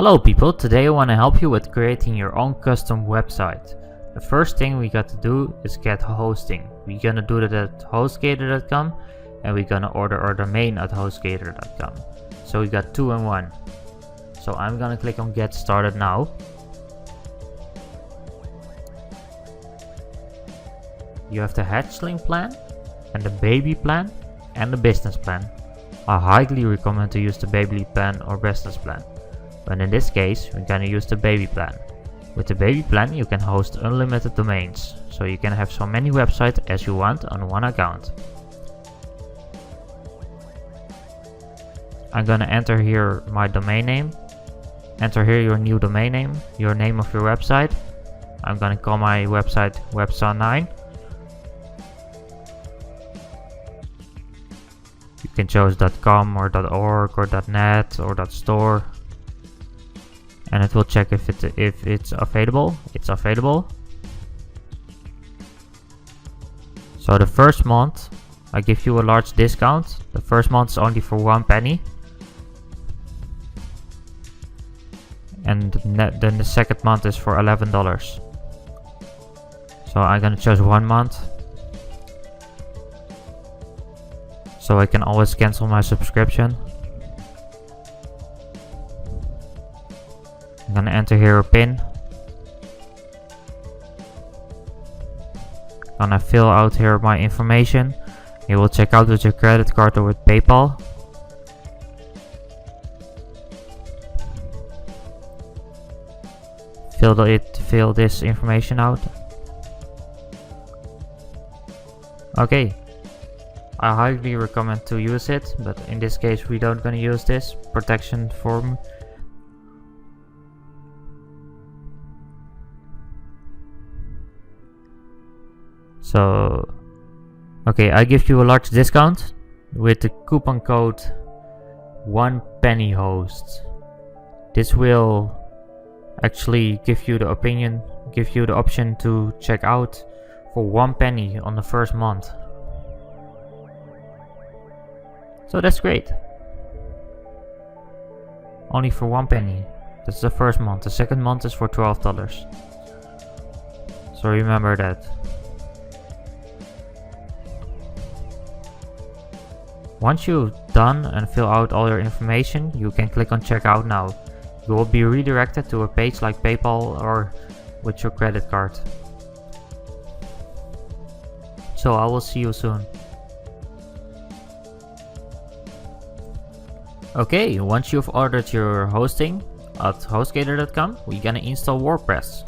Hello people, today I want to help you with creating your own custom website. The first thing we got to do is get hosting. We're gonna do that at hostgator.com and we're gonna order our domain at hostgator.com. So we got 2 in 1. So I'm gonna click on get started now. You have the hatchling plan and the baby plan and the business plan. I highly recommend to use the baby plan or business plan. But in this case, we're gonna use the baby plan. With the baby plan, you can host unlimited domains, so you can have so many websites as you want on one account. I'm gonna enter here my domain name. Enter here your new domain name, your name of your website. I'm gonna call my website website9. You can choose .com or .org or .net or .store. And it will check if it's available. It's available. So the first month I give you a large discount. The first month is only for 1 penny. And then the second month is for $11. So I'm gonna choose 1 month. So I can always cancel my subscription. I'm gonna enter here a PIN. Gonna fill out here my information. You will check out with your credit card or with PayPal. Fill this information out. Okay. I highly recommend to use it, but in this case we don't gonna use this protection form. So, okay, I give you a large discount with the coupon code 1pennyhost. This will actually give you the option to check out for 1 penny on the first month. So that's great. Only for 1 penny. That's the first month. The second month is for $12. So remember that. Once you've done and fill out all your information, you can click on checkout now. You will be redirected to a page like PayPal or with your credit card. So I will see you soon. Okay, once you've ordered your hosting at hostgator.com, we're gonna install Wordpress.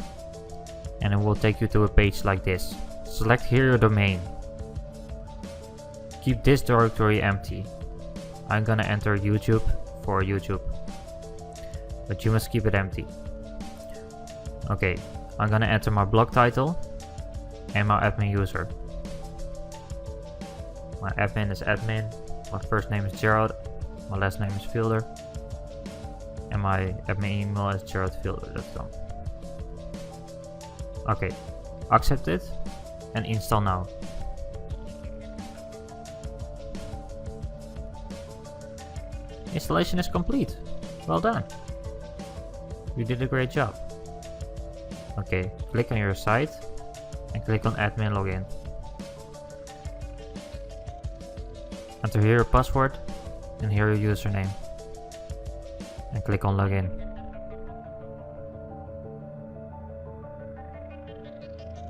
And it will take you to a page like this. Select here your domain. Keep this directory empty. I'm gonna enter YouTube for YouTube. But you must keep it empty. Okay, I'm gonna enter my blog title and my admin user. My admin is admin. My first name is Gerald. My last name is Fielder. And my admin email is geraldfielder.com. Okay, accept it and install now. Installation is complete. Well done. You did a great job. Okay, click on your site and click on admin login. Enter here your password and here your username. And click on login.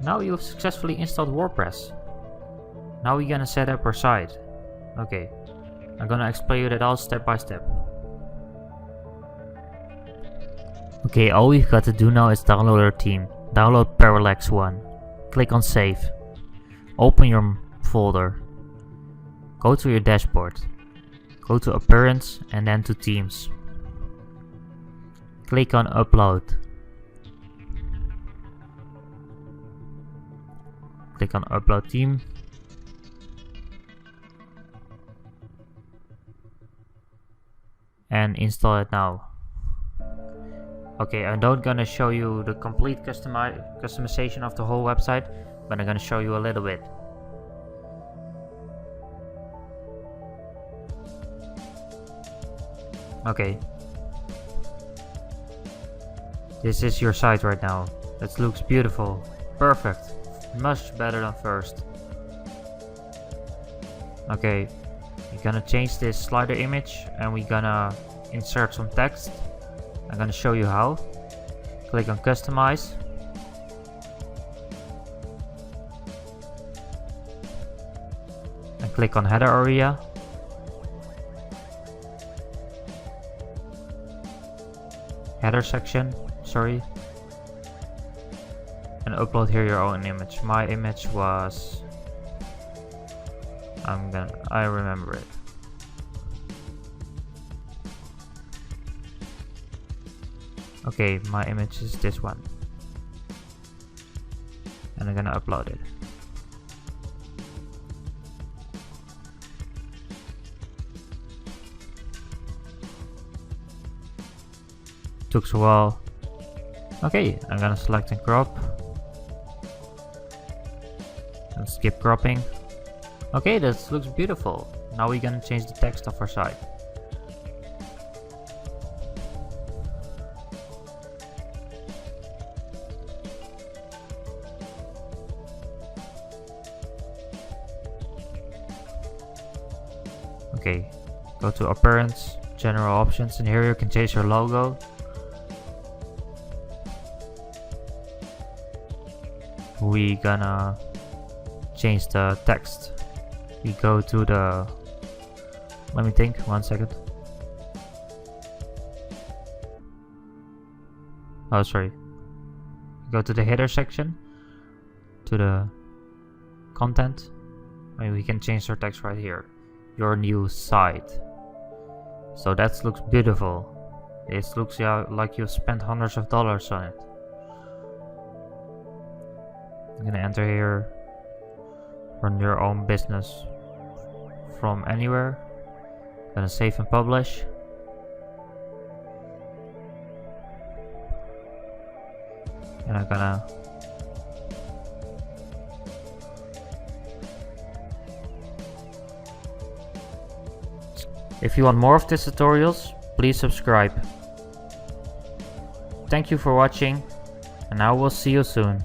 Now you've successfully installed WordPress. Now we're gonna set up our site. Okay. I'm gonna explain you that all step by step. Okay, all we've got to do now is download our theme. Download Parallax 1. Click on save. Open your folder. Go to your dashboard. Go to appearance and then to themes. Click on upload. Click on upload theme. And install it now. Okay, I'm not gonna show you the complete customization of the whole website, but I'm gonna show you a little bit. Okay, This is your site right now. It looks beautiful. Perfect. Much better than first. Okay, we're gonna change this slider image and we're gonna insert some text. I'm gonna show you how. Click on customize. And click on header area. Header section, sorry. And upload here your own image. My image was... I remember it. Okay, my image is this one. And I'm gonna upload it. Took a while. Okay, I'm gonna select and crop. And skip cropping. Okay, this looks beautiful. Now we're gonna change the text of our site. Okay, go to appearance, general options, and here you can change your logo. We gonna change the text. We go to the, let me think, 1 second. Oh, sorry. Go to the header section, to the content, and we can change our text right here. Your new site. So that looks beautiful. It looks like you've spent hundreds of dollars on it. I'm gonna enter here, run your own business from anywhere. I'm gonna save and publish. And I'm gonna If you want more of these tutorials, please subscribe. Thank you for watching, and I will see you soon.